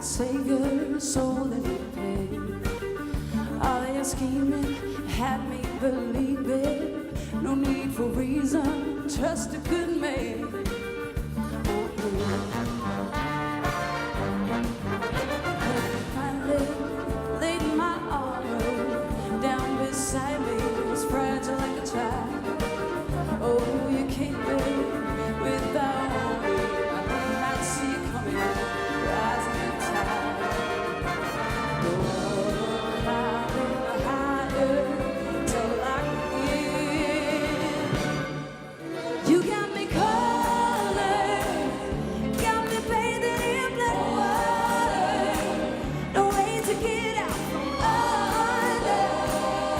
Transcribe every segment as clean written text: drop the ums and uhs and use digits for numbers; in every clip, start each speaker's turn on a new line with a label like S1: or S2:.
S1: Savior, so that he paid. All their scheming had me believing. No need for reason, trust a good man. Finally laid my armor down beside me. It's fragile like a child. Oh, you can't live without me. I did not see it coming, rising the tide. The water climbing higher till I can win. You got me calling, got me bathing in black water. No way to get out from under.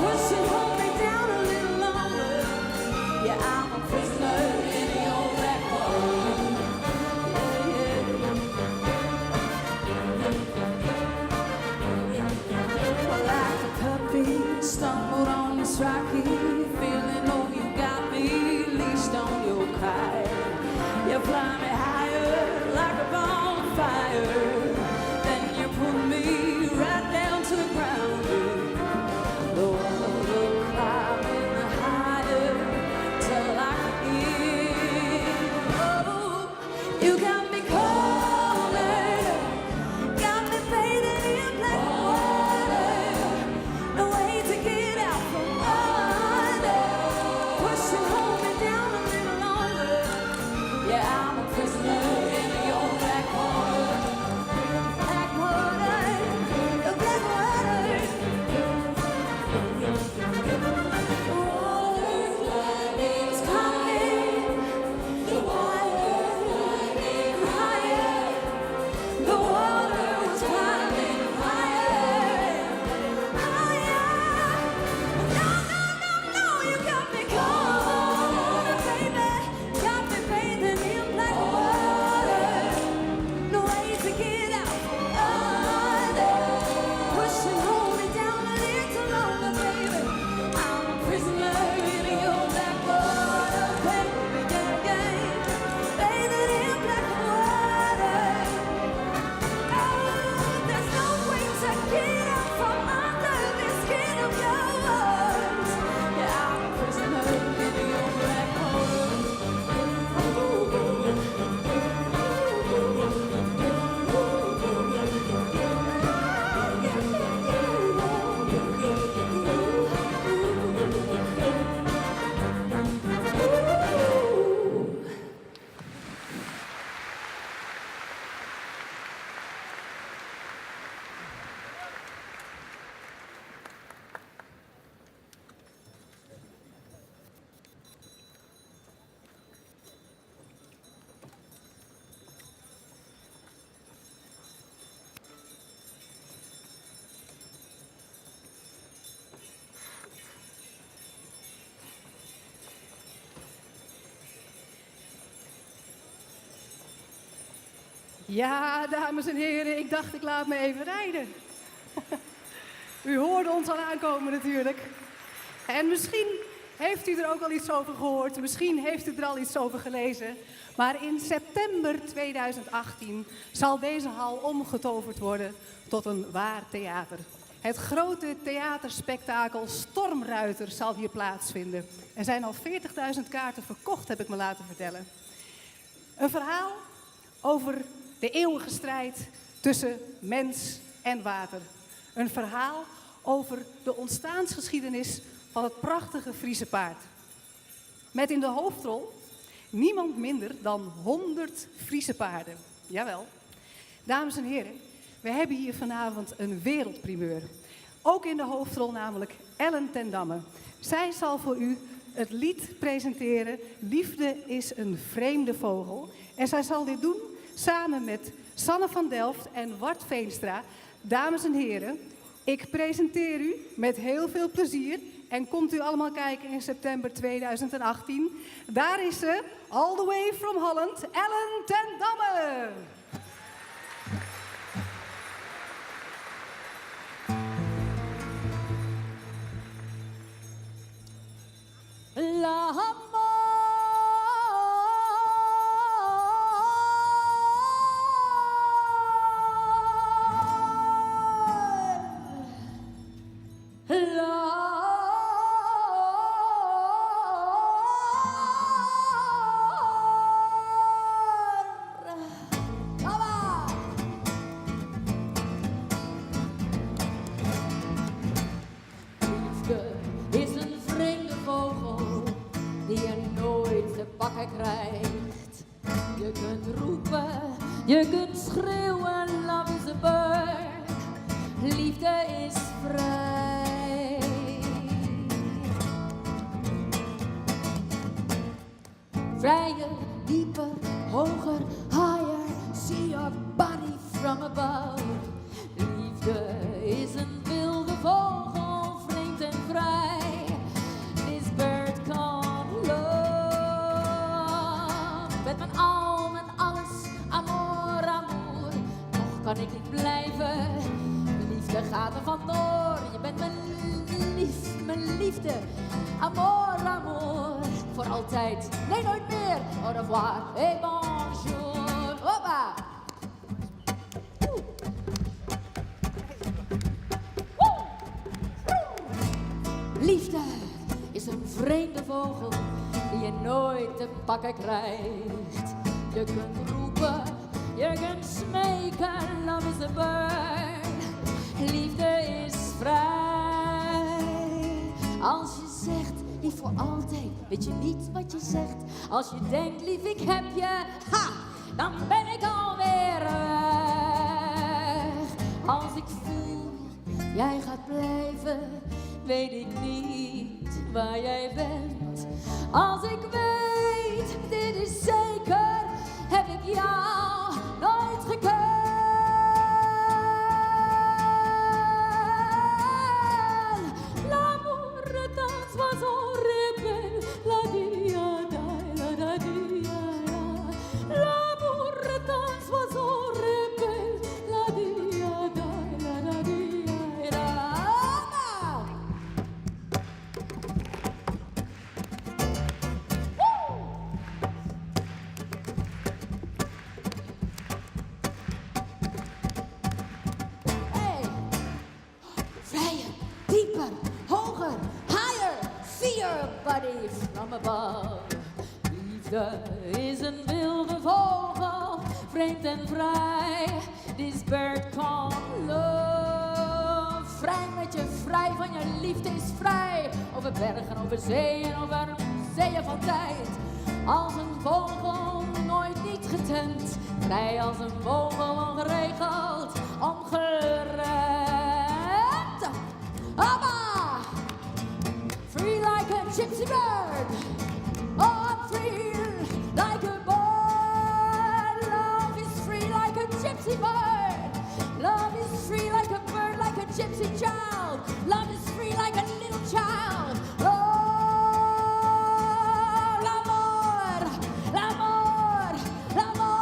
S1: Pushing, hold me down a little longer. Yeah, I'm a prisoner in your black water. Well, like a puppy, stumbled on this rocky feeling. Oh, you got me leashed on your kite. You fly me higher like a bonfire. Then you pull me right down to the ground. The water climbing higher till I can. Oh, you got me calling, got me bathing in black water. No way to get out from under. Push and hold me down a little longer. Yeah, I'm a prisoner in your black water. Black water, the black water. It's coming. The water climbing higher. The water was climbing higher, higher. No, no, no, no, you got me calling, baby. Got me bathing in black water. No way to get out from under. Push and hold me down a little longer, baby. I'm a prisoner in your black water, baby, yeah, yeah. Bathing in black water. Oh, there's no way to get out from under this skin of yours. Yeah, I'm a prisoner in your black
S2: Ja, dames en heren, ik dacht ik laat me even rijden. U hoorde ons al aankomen natuurlijk. En misschien heeft u er ook al iets over gehoord, misschien heeft u er al iets over gelezen. Maar in september 2018 zal deze hal omgetoverd worden tot een waar theater. Het grote theaterspektakel Stormruiter zal hier plaatsvinden. Er zijn al 40.000 kaarten verkocht, heb ik me laten vertellen. Een verhaal over de eeuwige strijd tussen mens en water. Een verhaal over de ontstaansgeschiedenis van het prachtige Friese paard. Met in de hoofdrol niemand minder dan 100 Friese paarden. Jawel. Dames en heren, we hebben hier vanavond een wereldprimeur. Ook in de hoofdrol namelijk Ellen ten Damme. Zij zal voor u het lied presenteren Liefde is een vreemde vogel. En zij zal dit doen samen met Sanne van Delft en Wart Veenstra. Dames en heren, ik presenteer u met heel veel plezier. En komt u allemaal kijken in september 2018. Daar is ze, all the way from Holland, Ellen ten Damme.
S1: Je kunt schreeuwen, love is a bird. Liefde is vrij. Vrijer, dieper, hoger, higher. See your body from above. Liefde is een wilde vogel, vreemd en vrij. This bird called love. Met mijn al, met alles, amor, amor. Nog kan ik niet blijven. Liefde gaat er vandoor. Je bent mijn lief, mijn liefde. Amor, amor. Voor altijd, nee nooit meer. Au revoir et bonjour. Hoppa! Liefde is een vreemde vogel die je nooit te pakken krijgt. Je kunt roepen, je kunt smeken, love is a bird. Liefde is vrij. Als je zegt, lief voor altijd, weet je niet wat je zegt. Als je denkt, lief ik heb je, ha, dan ben ik alweer weg. Als ik voel, jij gaat blijven, weet ik niet waar jij bent. Als ik weet, dit is zeker, heb ik jou nooit gekend. L'amour dans was horrible, la dia dai, la da dia da. L'amour dans was horrible, la dia dai, la da dia da. Dieper, hoger, higher, see your body from above. Liefde is een wilde vogel, vreemd en vrij. This bird called love. Vrij met je, vrij van je liefde is vrij. Over bergen, over zeeën, over zeeën van tijd. Als een vogel, nooit niet getemd. Vrij als een vogel, ongeregeld, ongerecht. Abba! Free like a gypsy bird. Oh, I'm free like a bird. Love is free like a gypsy bird. Love is free like a bird, like a gypsy child. Love is free like a little child. Oh, l'amor, l'amor, l'amor.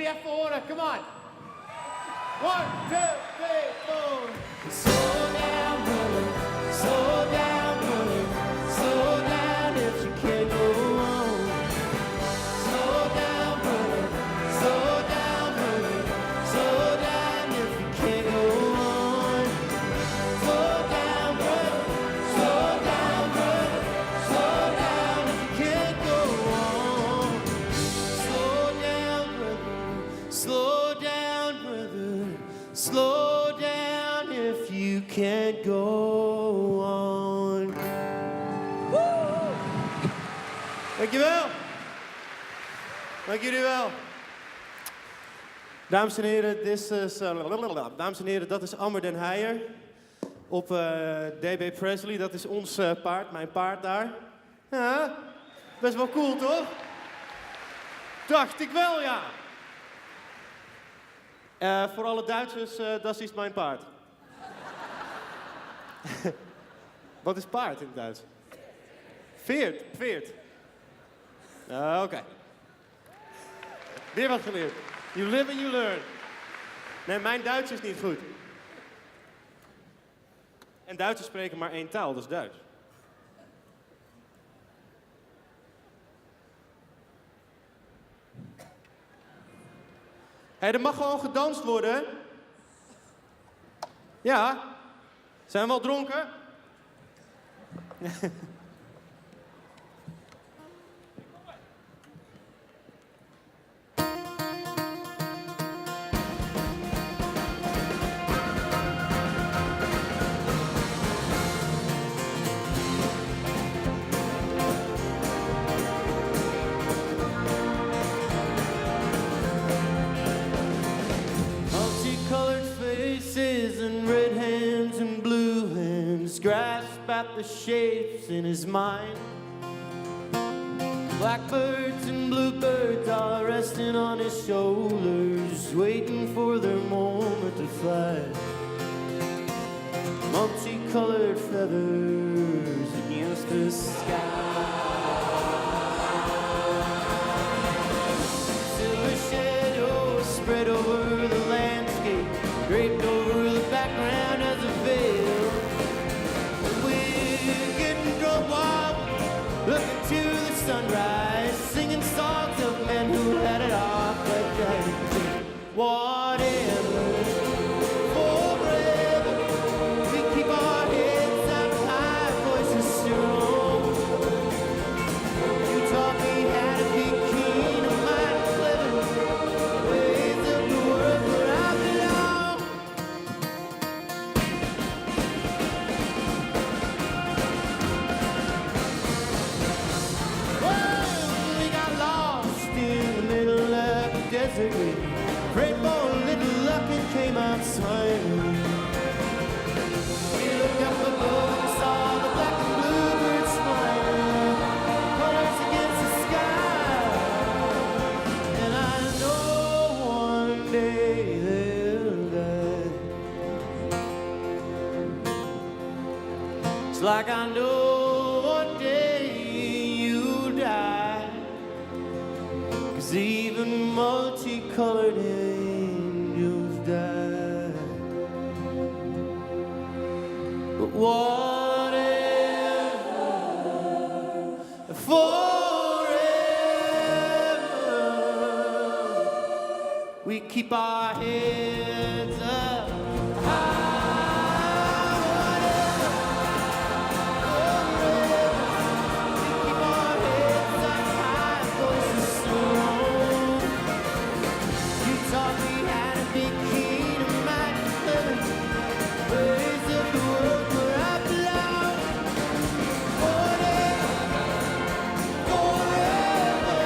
S3: jullie even horen, come on. 1, 2, 3, 4. Slow down, brother. Slow down, brother. Slow down if you can't go on. Slow down, brother. Slow down, brother. Slow down if you can't go on. Slow down, brother. Slow down, brother. Slow down if you can't go on. Slow down, brother. Slow down, brother. Slow down if you can't go on. Woo! Dankjewel. Dank jullie wel. Dames en heren, dames en heren, dat is Amber den Heijer op DB Presley. Dat is ons paard, mijn paard daar. Ja, best wel cool, toch? Dacht ik wel, ja. Voor alle Duitsers, dat is mijn paard. Wat is paard in het Duits? Veert. Oké. Weer wat geleerd. You live and you learn. Nee, mijn Duits is niet goed. En Duitsers spreken maar één taal, dat is Duits. Hé, er mag gewoon gedanst worden. Ja. Zijn we al dronken? Multicolored faces and red hands and blue hands grasp at the shapes in his mind. Blackbirds and bluebirds are resting on his shoulders, waiting for their moment to fly. Multicolored feathers against the sky. Silver shadows spread over the landscape, draped over the background as a veil. We're getting drunk while looking to the sunrise, singing songs of men who had it off but died. Whatever, forever, we keep our heads up high, voices strong. You taught me how to be keen and mighty clever, ways of the world where I belong. Well, we got lost in the middle of the desert. Prayed for a little luck and came out smiling. We looked up above and saw the black and blue birds smiling, colors against the sky. And I know one day they'll die. It's like I know one day you'll die. 'Cause even multicolored angels die. But whatever, forever, we keep our heads up high. Keep our heads up high, voices strong. You taught me how to be keen and mighty clever, ways of the world where I belong. Forever,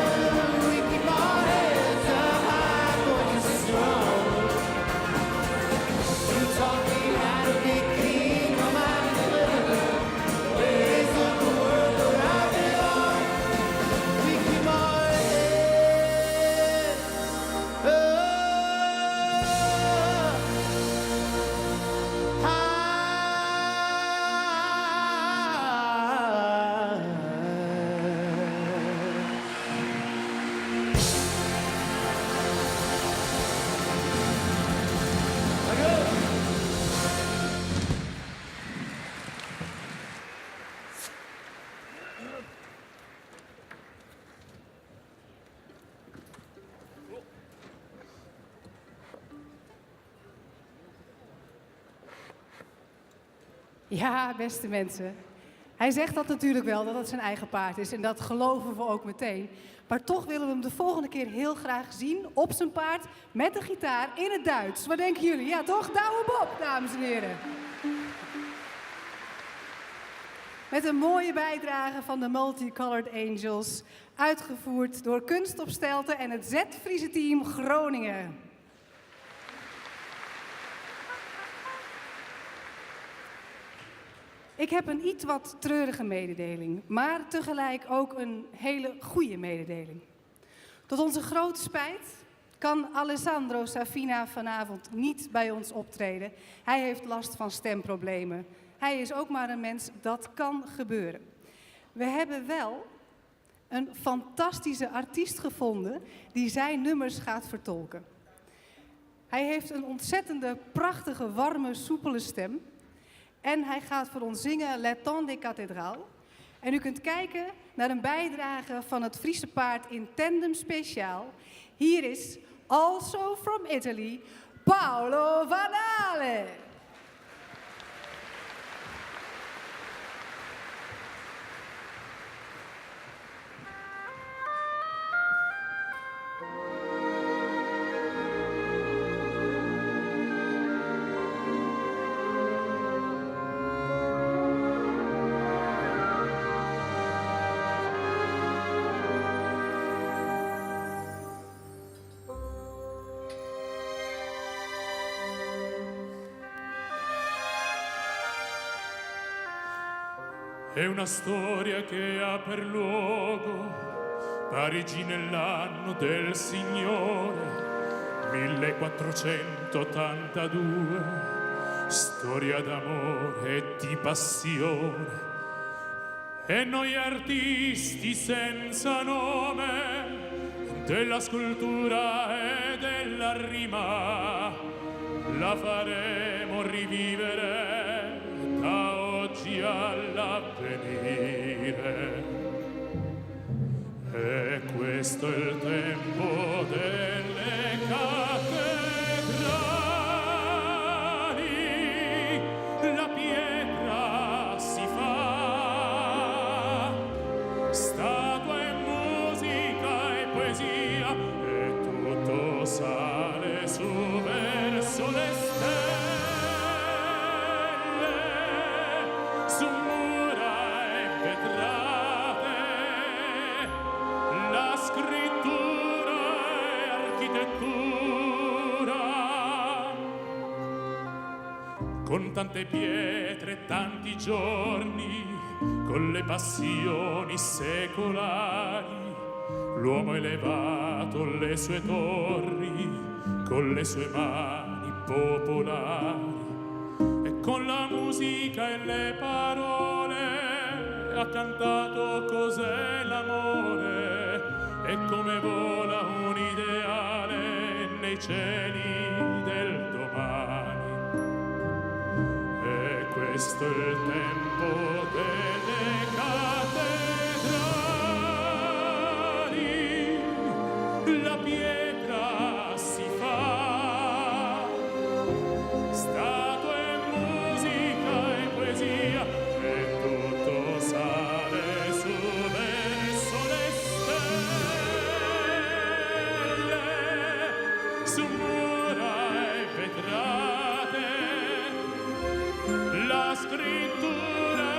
S3: we keep our heads up high, voices strong.
S2: Ja, beste mensen. Hij zegt dat natuurlijk wel, dat het zijn eigen paard is. En dat geloven we ook meteen. Maar toch willen we hem de volgende keer heel graag zien op zijn paard met een gitaar in het Duits. Wat denken jullie? Ja, toch? Douwe Bob, dames en heren. Met een mooie bijdrage van de Multicolored Angels. Uitgevoerd door Kunst op Stelten en het Z-Friese team Groningen. Ik heb een iets wat treurige mededeling, maar tegelijk ook een hele goede mededeling. Tot onze grote spijt kan Alessandro Safina vanavond niet bij ons optreden. Hij heeft last van stemproblemen. Hij is ook maar een mens, dat kan gebeuren. We hebben wel een fantastische artiest gevonden die zijn nummers gaat vertolken. Hij heeft een ontzettende, prachtige, warme, soepele stem. En hij gaat voor ons zingen Le Temps des Cathédrales. En u kunt kijken naar een bijdrage van het Friese paard in tandem speciaal. Hier is Also from Italy, Paolo Vanale.
S4: È una storia che ha per luogo Parigi nell'anno del Signore 1482, storia d'amore e di passione. E noi artisti senza nome della scultura e della rima la faremo rivivere da oggi all'avvenire. E questo è il tempo delle cattedrali, la pietra si fa statua e musica e poesia, e tutto sale su verso le stelle, su mura e vetrate, la scrittura e architettura, con tante pietre, tanti giorni, con le passioni secolari, l'uomo elevato le sue torri, con le sue mani popolari, e con la musica e le parole ha cantato cos'è l'amore e come vola un ideale nei cieli del domani. E questo è il tempo delle cattedrali, la pietra si fa statua e musica e poesia, e tutto sale su verso le stelle, su mura e vetrate, la scrittura e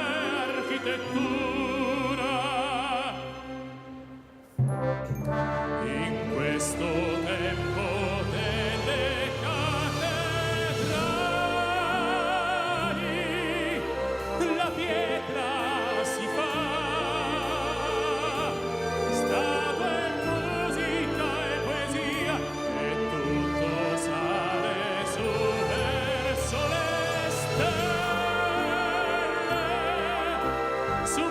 S4: architettura. In questo tempo delle cattedrali, la pietra si fa statua e musica e poesia, e tutto sale su verso le stelle, su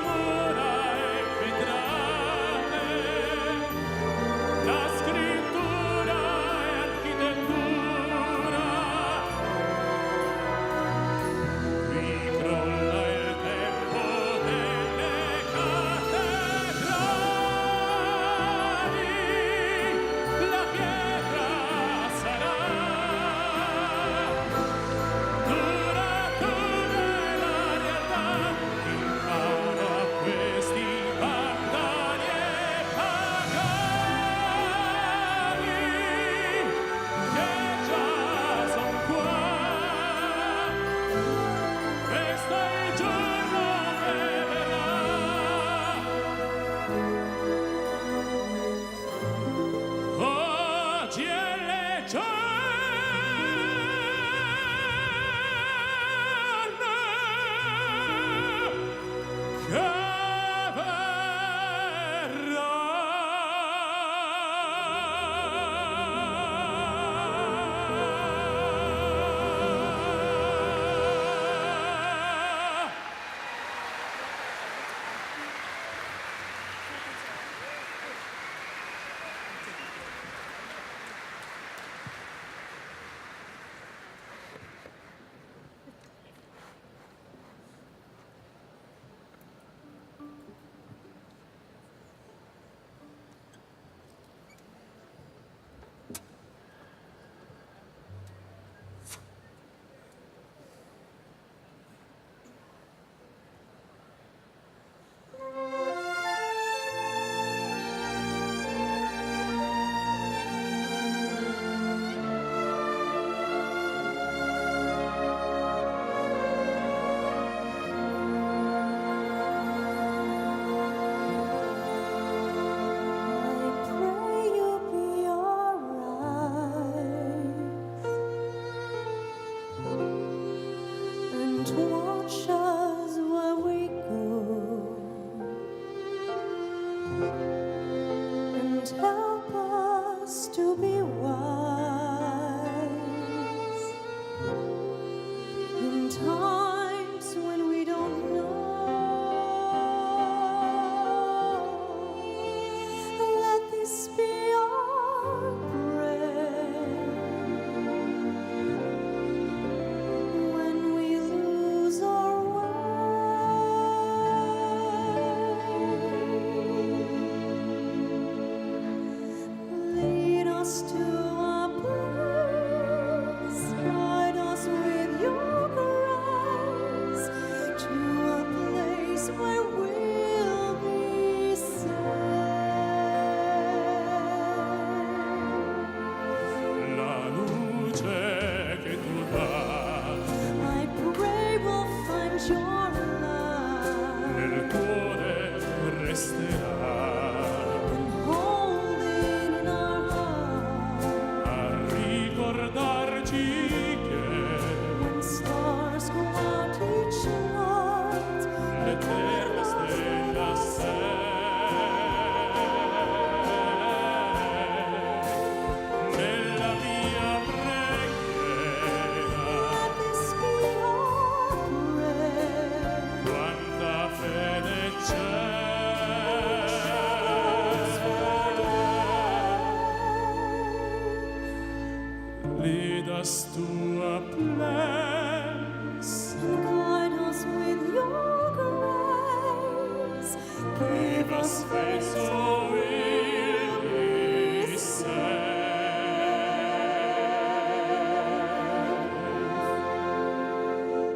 S4: us to a place.
S1: And guide us with your grace.
S4: Give us faith so we'll be safe.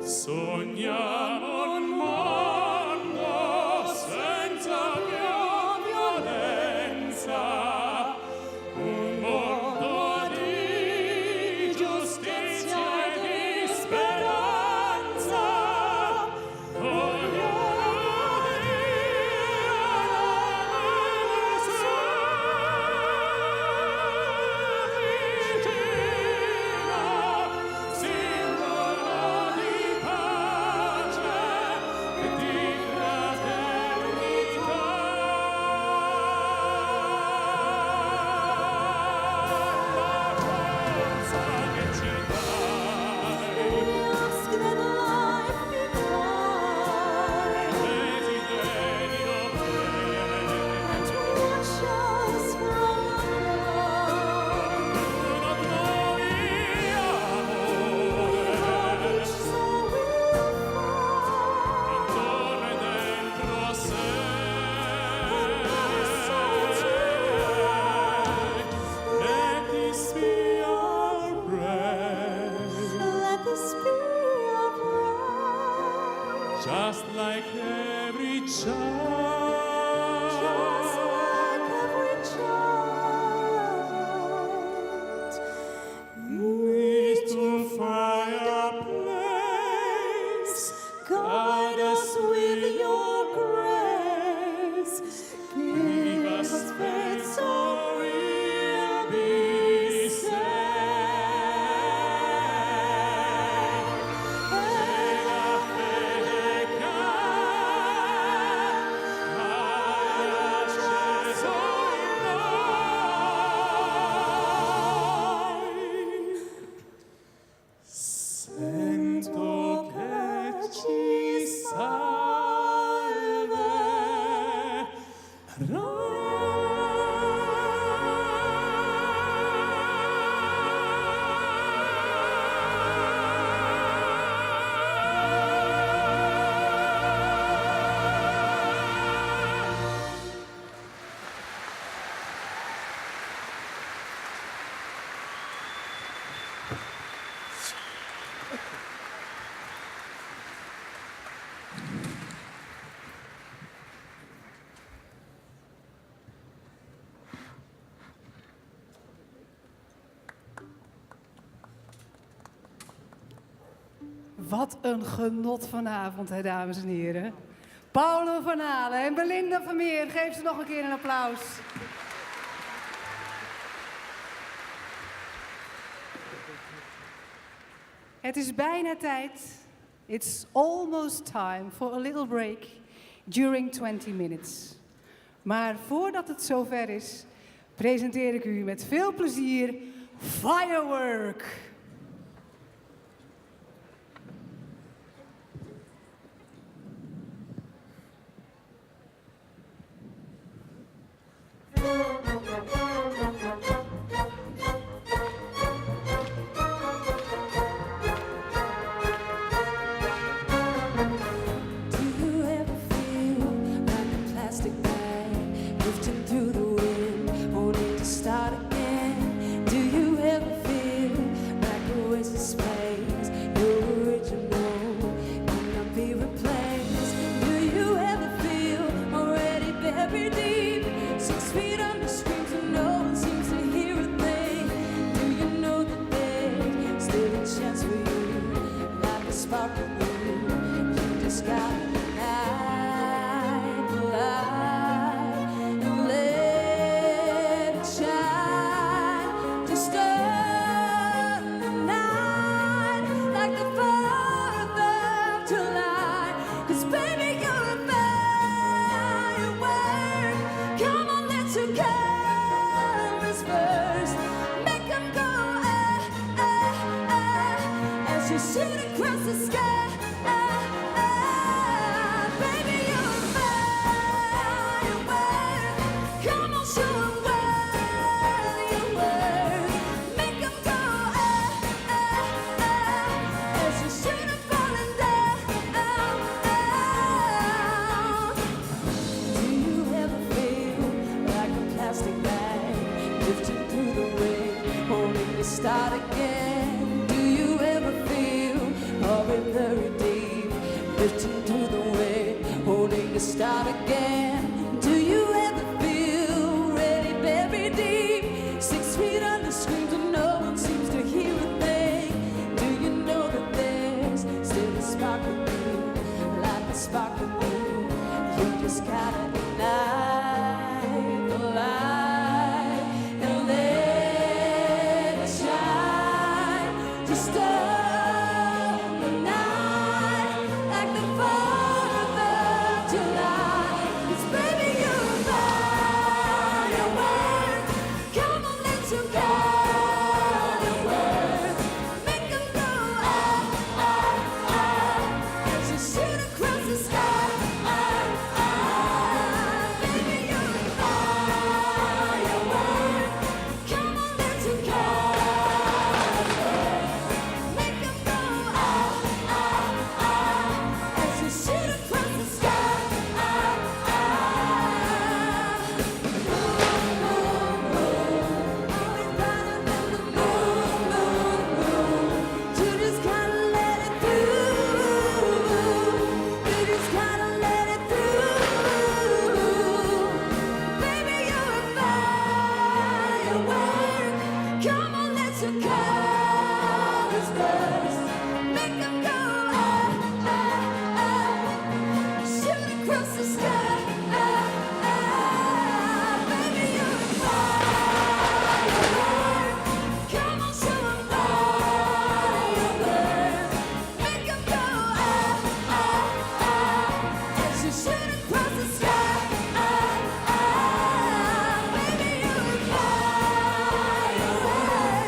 S4: Sogniamo un mondo senza più violenza, un mondo di giustizia e di speranza. Simbolo di pace e di fraternità. La forza che ci dai,
S1: Ask that life be kind.
S4: desiderio
S1: And wash us from
S4: uno noi amore,
S1: which so we'll
S4: intorno e dentro sé. Let this be our prayer,
S1: Let this be our prayer.
S4: just like every child.
S1: Just like every child.
S4: Need to find a place.
S1: Guide us with your grace. Give us faith so we'll be safe.
S4: E la fede che hai acceso in noi. Sento che ci
S2: Wat een genot vanavond, hè, dames en heren. Paulo van Halen en Belinda Vermeer, geef ze nog een keer een applaus. Het is bijna tijd. It's almost time for a little break during 20 minutes. Maar voordat het zover is, presenteer ik u met veel plezier Firework.
S1: Do you ever feel like a plastic bag drifting through the wind, wanting to start again? Do you ever feel to start again. Do you ever feel ready, buried deep? 6 feet under screams and no one seems to hear a thing. Do you know that there's still a spark in you, like a spark in you? You just gotta ignite the light and let it shine. Just start the night like the 4th of July. 'Cause baby, you're a firework. Come on, let's go. Firework. Make 'em go ah, ah, ah. As you shoot across the sky. Baby, you're a firework. Come on, let's go. Make 'em go ah, ah, ah. As you shoot across the sky. Always brighter than the moon. You just gotta let it through. You just gotta let it through. Baby, you're a firework. Come on, let's go. Colors burst. Make 'em go ah, ah, ah. Shoot across the sky. Baby, you're a firework. Come on, show 'em firework. Make 'em go ah, ah, ah. As you shoot across the sky. Baby, you're a firework.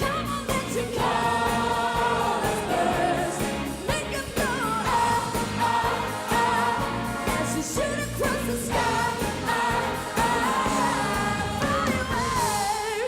S1: Come on, let your colors burst. Make 'em go ah, ah, ah. As you shoot across the sky. Firework.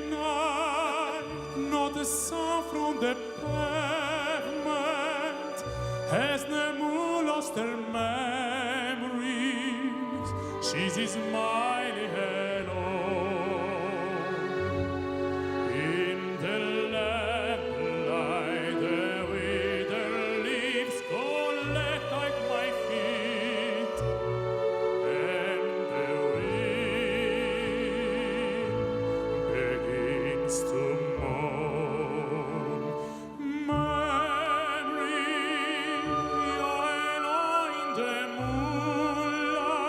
S4: Midnight, not a sound from the pavement. Has the moon lost her memories? She's his smiley hello. In the lamplight, the withered leaves collect at my feet, and the wind begins to moan. Memory, you're in the moonlight.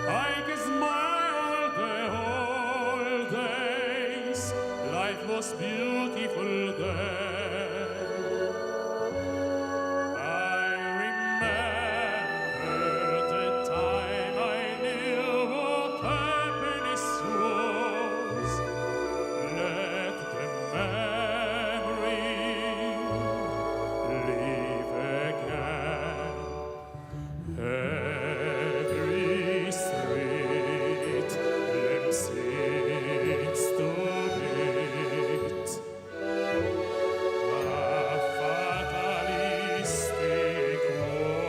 S4: I can smile the whole days. Life was beautiful then. I remember the time I knew what happiness was. Let the memory live again. Every street lamp seems to beat a fatalistic warning.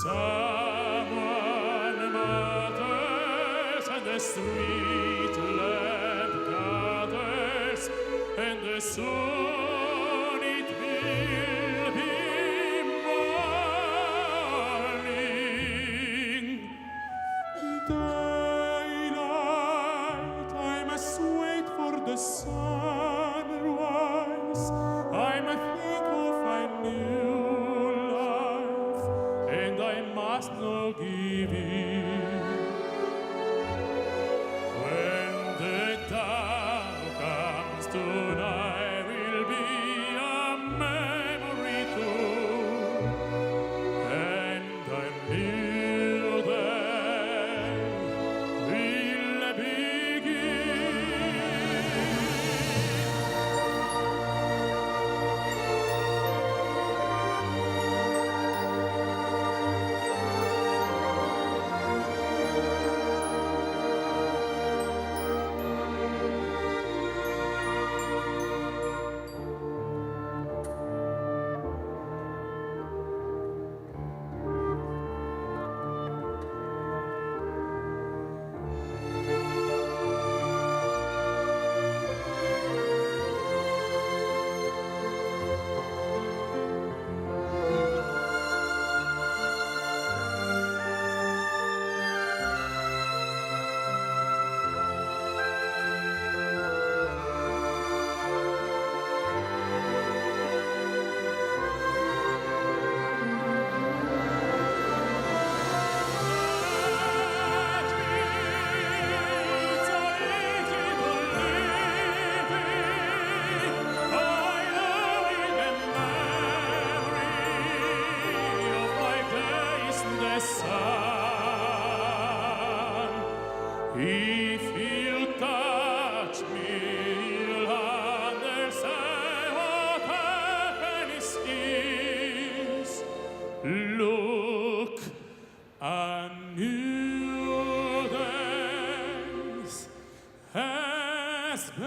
S4: Someone mutters and the street lamp gathers, and soon it will be morning. Daylight, I must wait for the sunrise. I must think of a new life, and I must not give in. When the dawn comes tonight, will be a memory too, and a new day will begin. If you touch me, you'll understand what happiness is. Look, a new day has begun.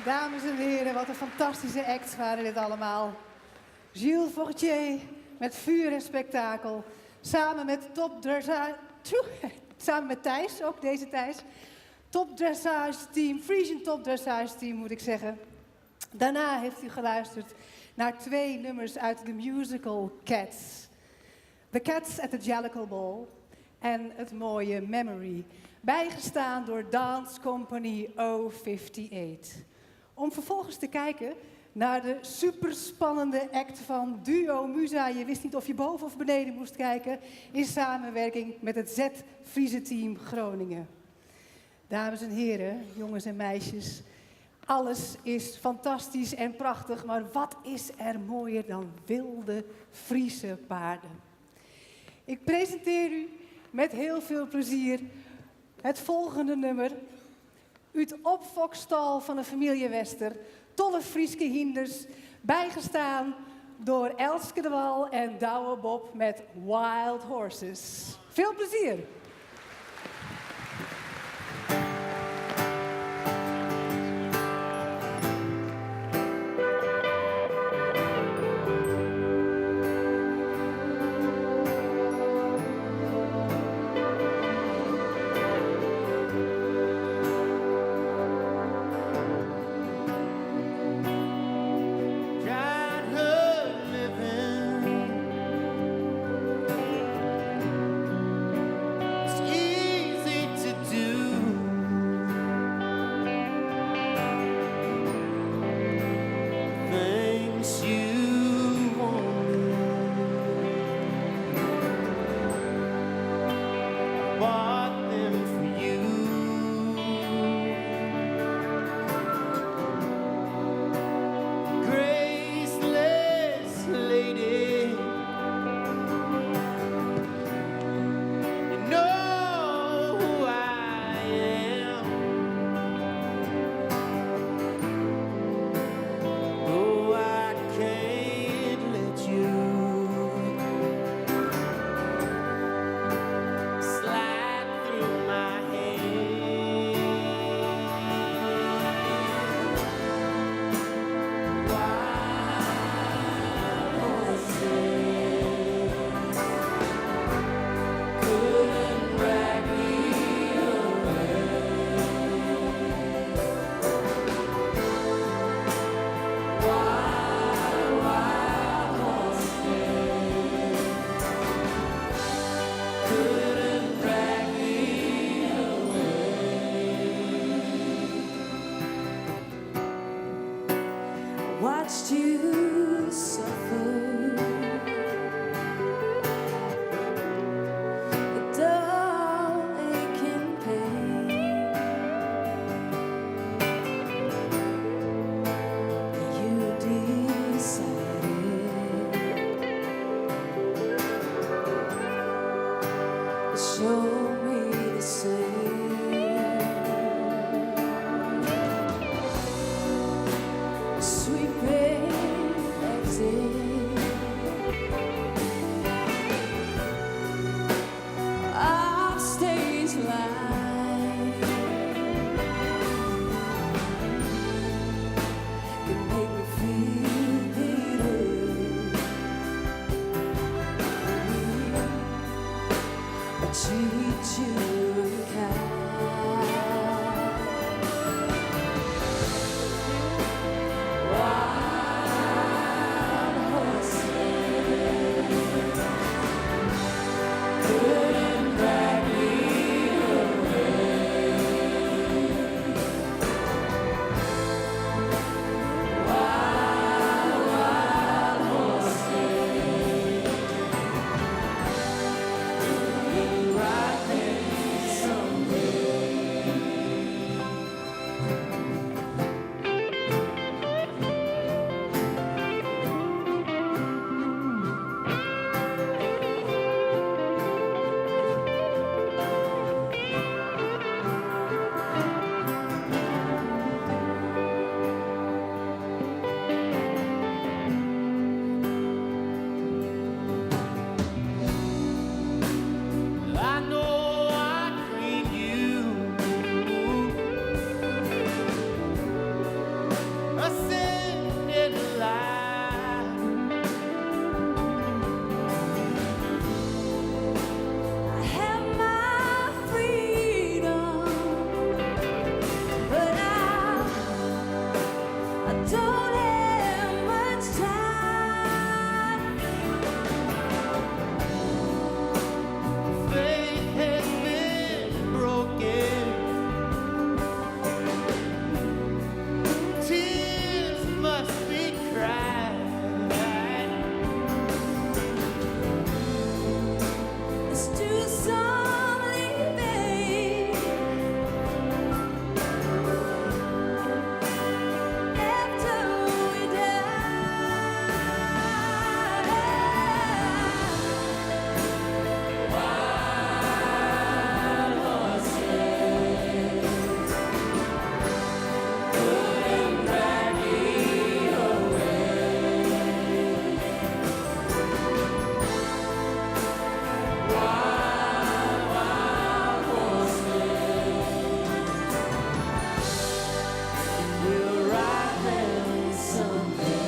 S2: Dames en heren, wat een fantastische acts waren dit allemaal. Gilles Fortier met vuur en spektakel. Samen met samen met Thijs, ook deze Thijs. Top dressage team, Frisian top dressage team moet ik zeggen. Daarna heeft u geluisterd naar 2 nummers uit de musical Cats. The Cats at the Jellicle Ball en het mooie Memory. Bijgestaan door Dance Company 058. Om vervolgens te kijken naar de superspannende act van Duo Musa. Je wist niet of je boven of beneden moest kijken. In samenwerking met het Z-Friese team Groningen. Dames en heren, jongens en meisjes. Alles is fantastisch en prachtig. Maar wat is er mooier dan wilde Friese paarden? Ik presenteer u met heel veel plezier het volgende nummer. Uit opfokstal van de familie Wester. Tolle Frieske hinders, bijgestaan door Elske de Wal en Douwe Bob met Wild Horses. Veel plezier!
S1: Watched you suffer a dull aching pain. You decided to show me the same. Sweet pain don't have much time.
S3: Faith has been broken. Tears must be cried.
S1: Let's do some leaving after we die. Wild horses couldn't drag me away. Wild horses will ride them someday.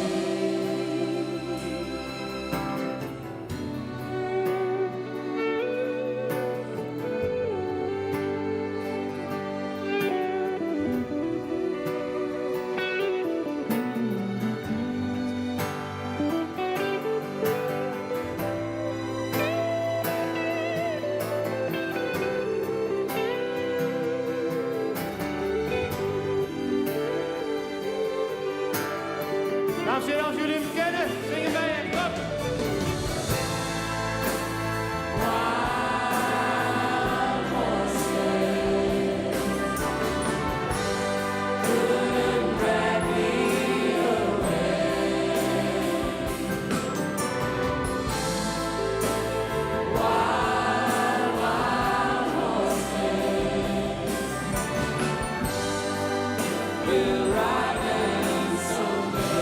S3: Dames en heren, als jullie hem kennen, zingen wij hem. Kom.
S1: Wild horses couldn't drag me away. Wild horses will ride them someday.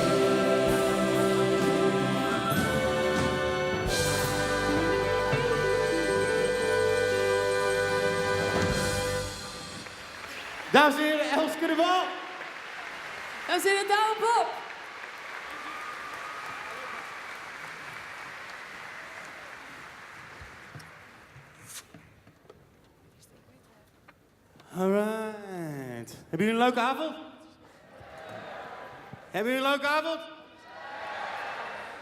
S3: Dames en heren, Elske de Wal.
S1: Dan zit het daar op.
S3: Alright. Hebben jullie een leuke avond? Hebben jullie een leuke avond?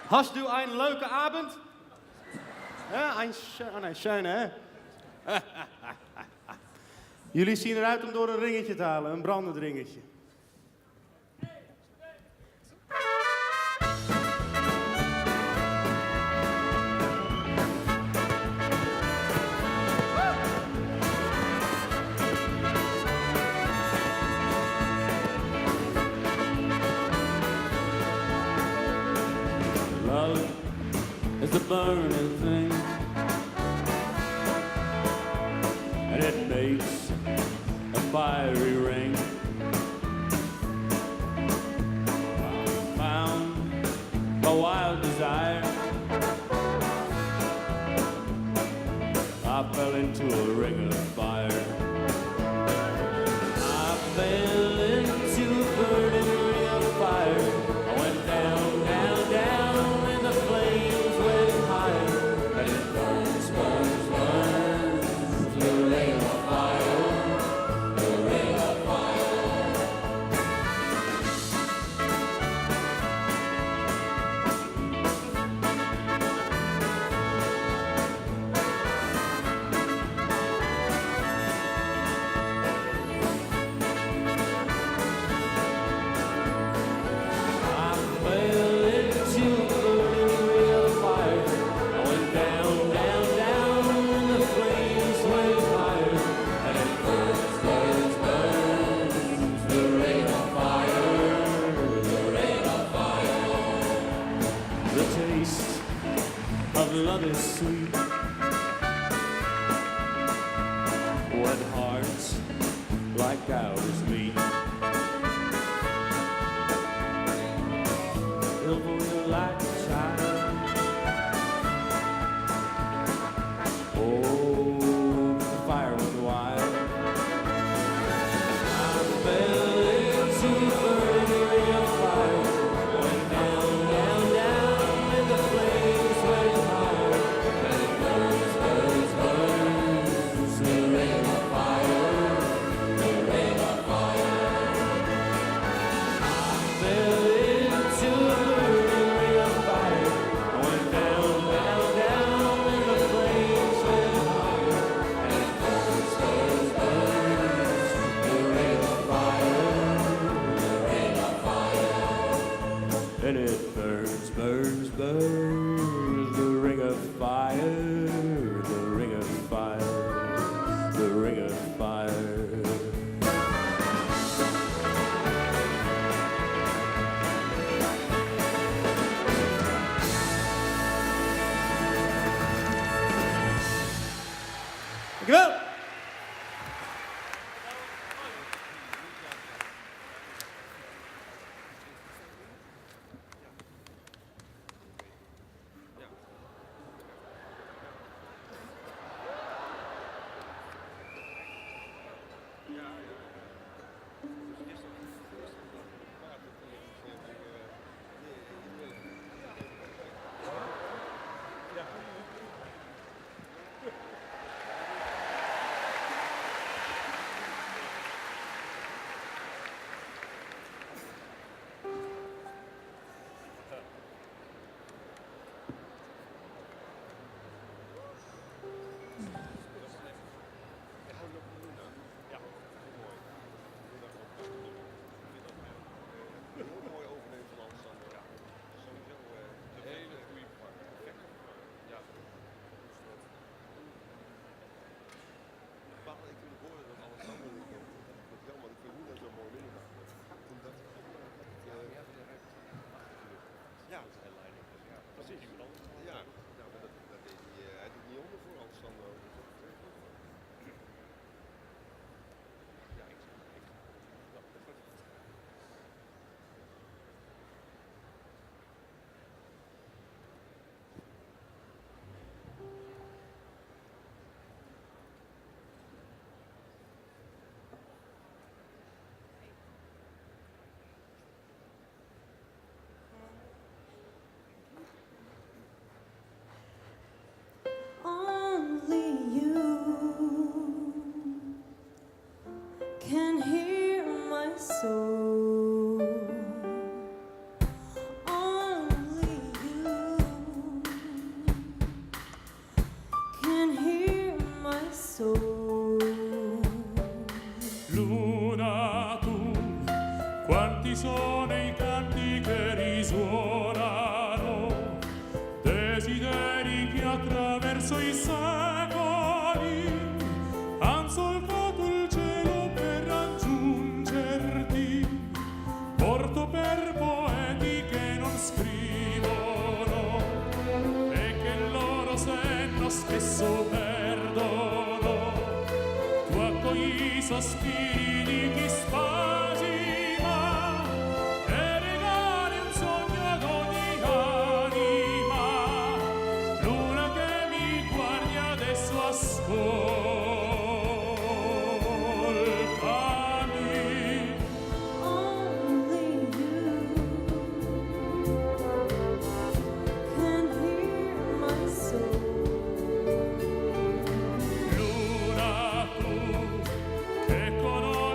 S3: Hast du een leuke avond? Ja, een schöne, hè? Jullie zien eruit om door een ringetje te halen, een brandend ringetje.
S5: Love is the burning thing, and it makes a fiery ring. I found a wild desire. I fell into a ring of fire. I fell into a burning ring of fire. I went down, down, down, and the flames went higher. And it burns, burns, burns, the ring of fire, the ring of fire. I fell into a burning ring of fire. I went down, down, down, and the flames went higher. And it burns, burns, burns, the ring of fire, the ring of fire. The taste of love is sweet when hearts like ours meet. Love will like a child. Oh, the fire was wild. I fell into a burning ring of fire. Went down, down, down, and the flames went higher. And it burns, burns, burns, the ring of fire, the ring of fire. I fell and it burns, burns, burns. The ring of fire, the ring of fire, the ring of fire.
S3: Dankjewel.
S1: Only you can hear my soul. Only you can hear my soul.
S4: Luna, tu, quanti sono i canti che risuonano, desideri che attraverso i secoli han solcato il cielo per raggiungerti. Porto per poeti che non scrivono e che il loro senno spesso perdono. Tu accogli i sospiri di chi spasima e regali un sogno ad ogni anima. Luna che mi guardi adesso, ascoltami.
S1: Only you can hear my soul.
S4: Luna, tu che conosci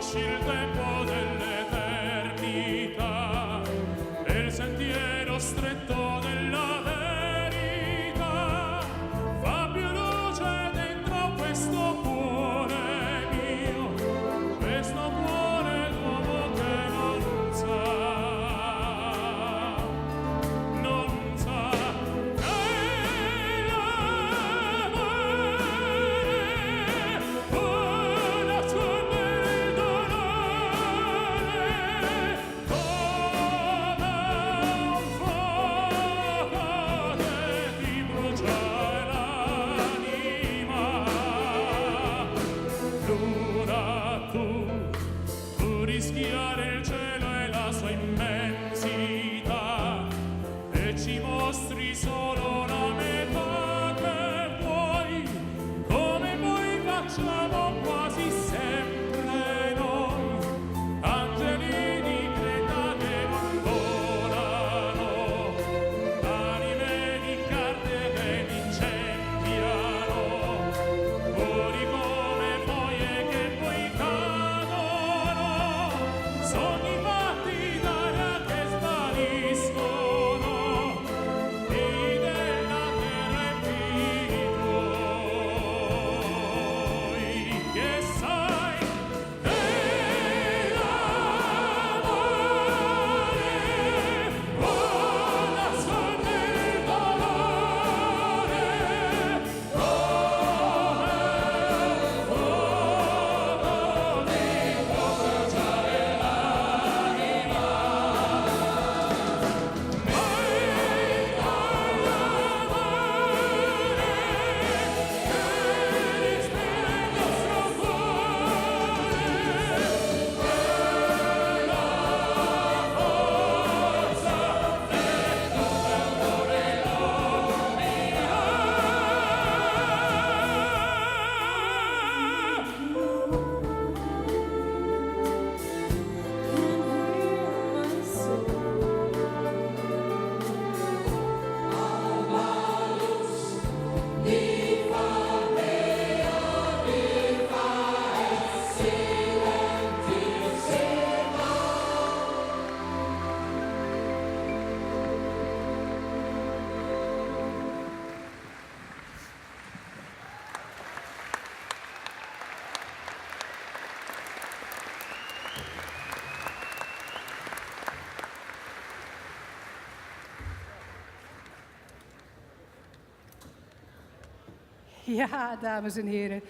S2: Ja, dames en heren.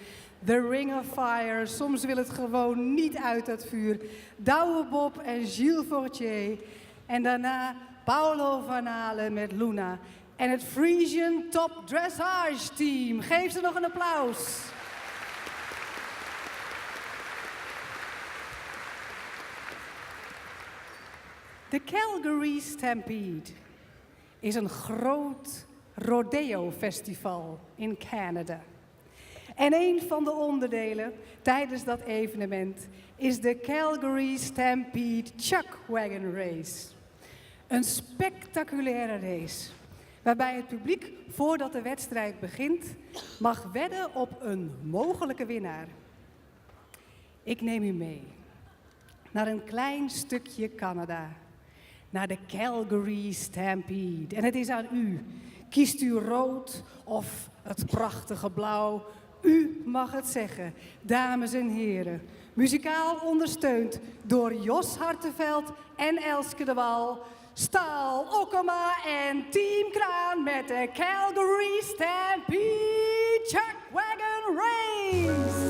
S2: The Ring of Fire. Soms wil het gewoon niet uit dat vuur. Douwe Bob en Gilles Fortier. En daarna Paulo van Halen met Luna. En het Frisian Top Dressage Team. Geef ze nog een applaus. De Calgary Stampede is een groot rodeo-festival in Canada. En een van de onderdelen tijdens dat evenement is de Calgary Stampede Chuck Wagon Race. Een spectaculaire race waarbij het publiek voordat de wedstrijd begint mag wedden op een mogelijke winnaar. Ik neem u mee naar een klein stukje Canada, naar de Calgary Stampede. En het is aan u. Kiest u rood of het prachtige blauw? U mag het zeggen, dames en heren. Muzikaal ondersteund door Jos Hartenveld en Elske de Wal, Staal Okkema en Team Kraan met de Calgary Stampede Chuck Wagon Race.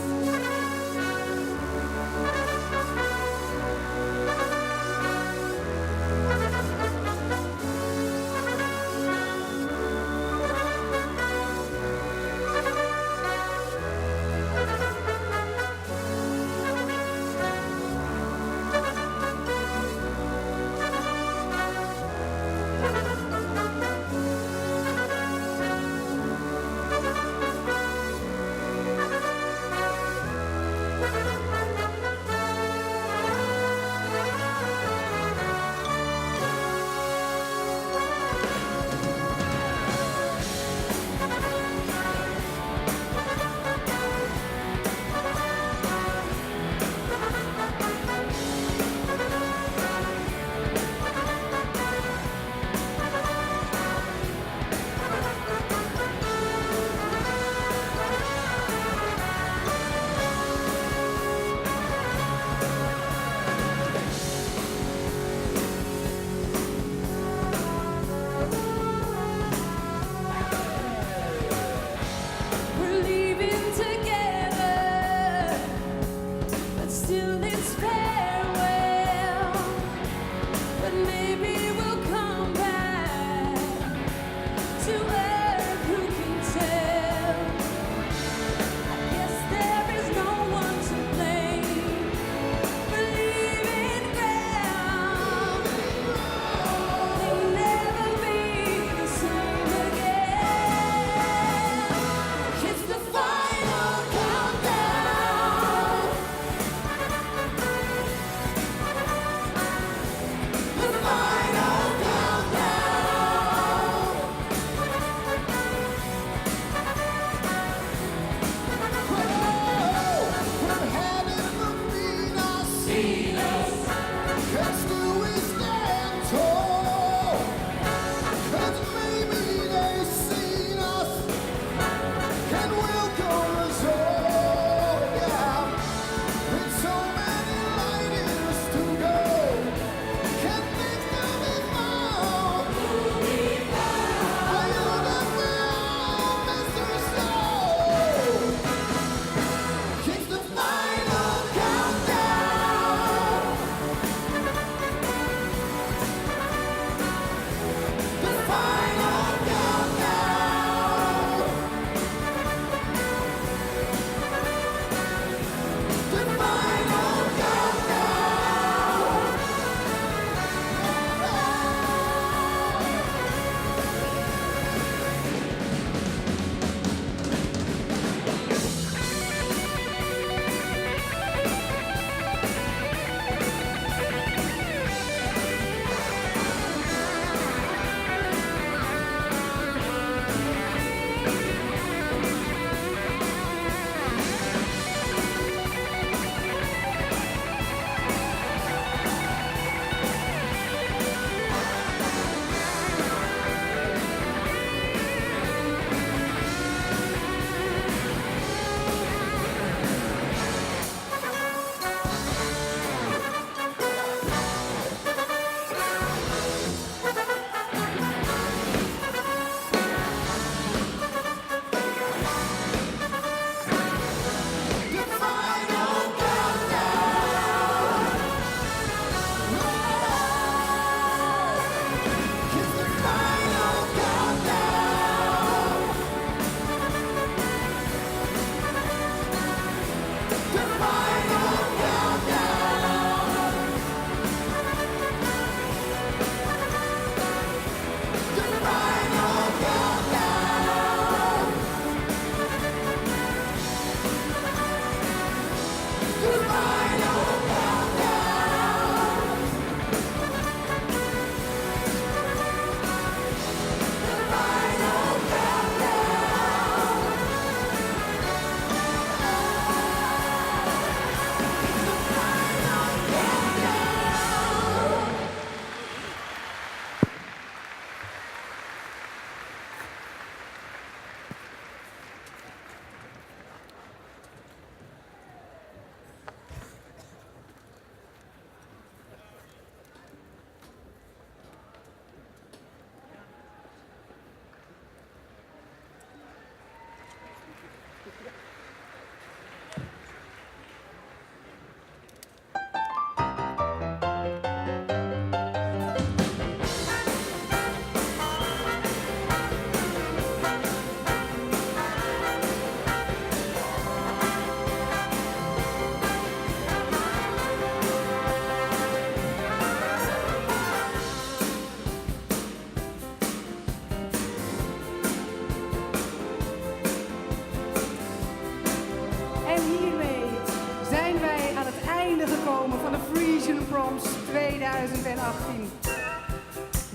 S2: 2018.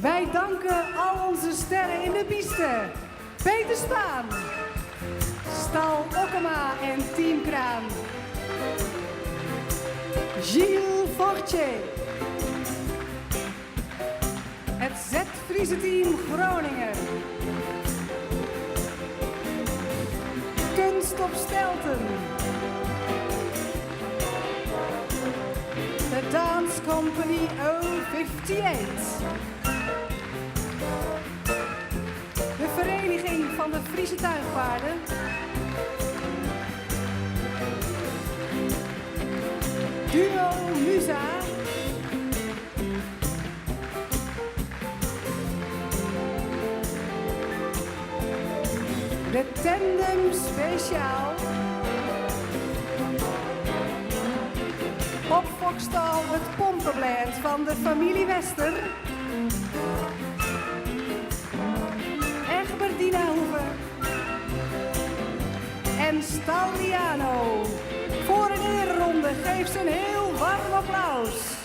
S2: Wij danken al onze sterren in de piste. Peter Spaan, Stal Okkema en Team Kraan. Gilles Fortier. Het Z-Friese team Groningen. Kunst op Stelten. De Dance Company 058. De Vereniging van de Friese Tuigpaarden. Duo Musa. De Tandem Speciaal. Op Fokstal het pompenblad van de familie Wester. Egbert Dinahoeven. En Stalliano. Voor een ereronde geef ze een heel warm applaus.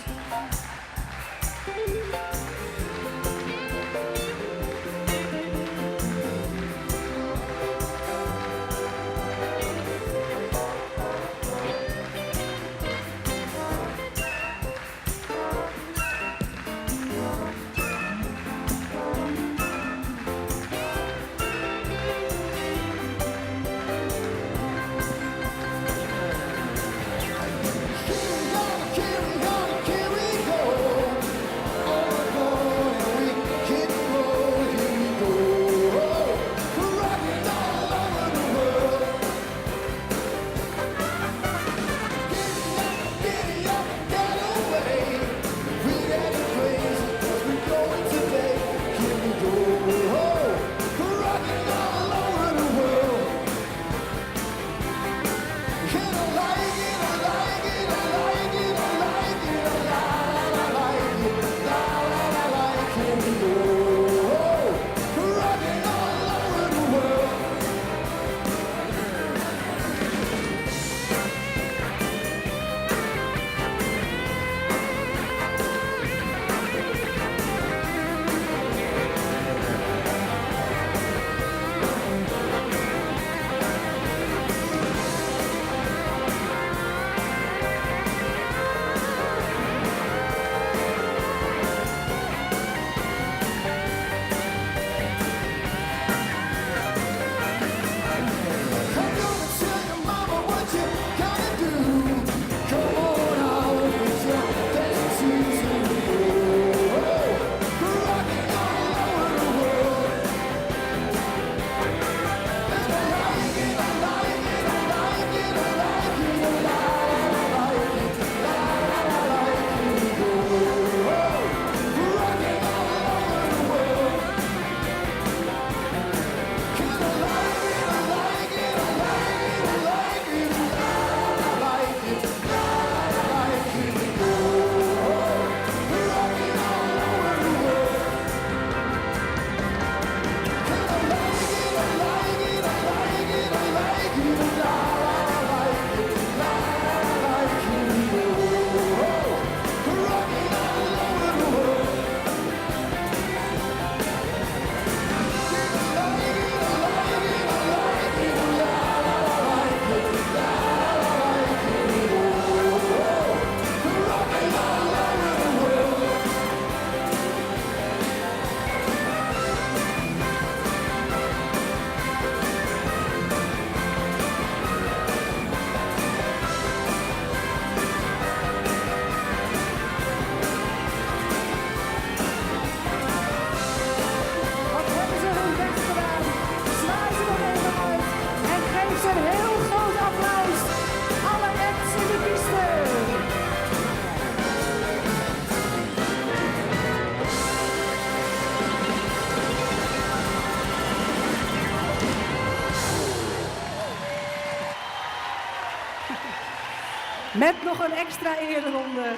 S2: Met nog een extra ereronde.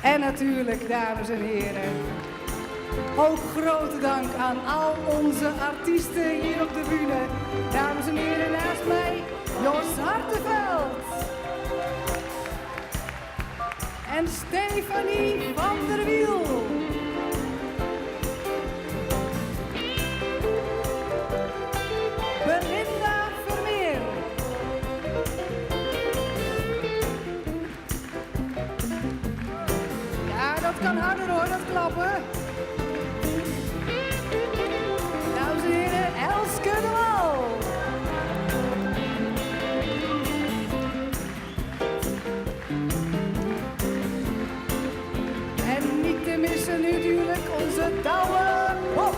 S2: En natuurlijk, dames en heren, ook grote dank aan al onze artiesten hier op de bühne. Dames en heren, naast mij, Jos Hartenveld. En Stefanie van der Wiel. Belinda Vermeer. Ja, dat kan harder hoor, dat klappen. Dames en heren, Elske de Wal. En niet te missen natuurlijk onze Douwe Bob.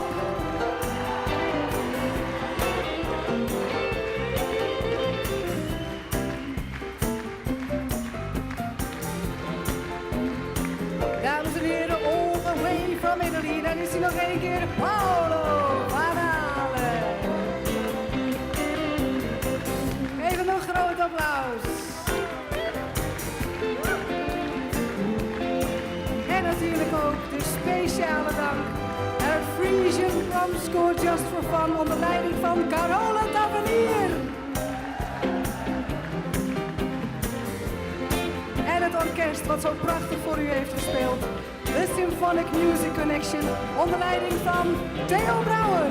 S2: Dames en heren, all the way from Italy. Dan is hij nog één keer, Paolo Van Halen. Geef hem een groot applaus. En natuurlijk ook de speciale dank aan Frisian Drum Score Just for Fun onder leiding van Carola Tavernier. En het orkest wat zo prachtig voor u heeft gespeeld. The Symphonic Music Connection onder leiding van Theo Brouwer.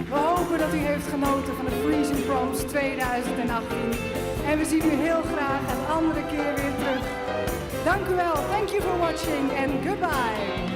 S2: We hopen dat u heeft genoten van de Frisian Proms 2018. En we zien u heel graag een andere keer weer terug. Dank u wel. Thank you for watching and goodbye.